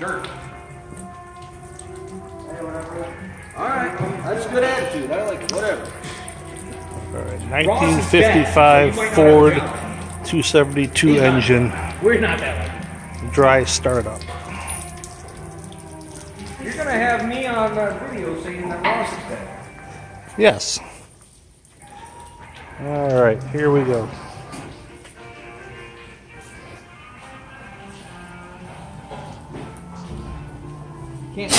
dirt. All right, that's a good attitude. I like it. Whatever. All right, 1955 Ford 272 engine, We're not that lucky. dry startup. You're gonna have me on video saying that Ross is dead. Yes. All right, here we go. Can't.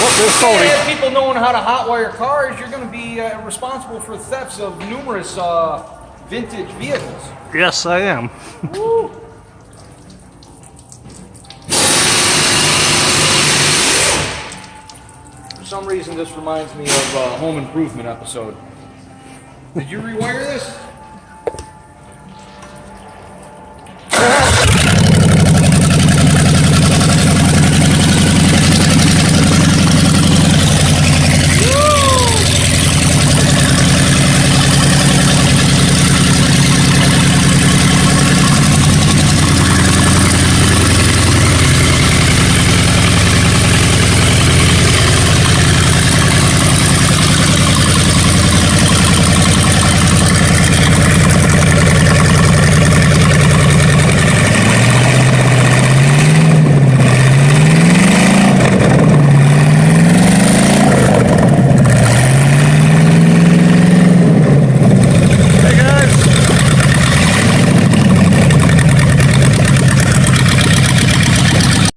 Well, there's Cody. If people knowing how to hotwire cars, you're going to be responsible for thefts of numerous vintage vehicles. Yes, I am. Woo. For some reason, this reminds me of a Home Improvement episode. Did you rewire this?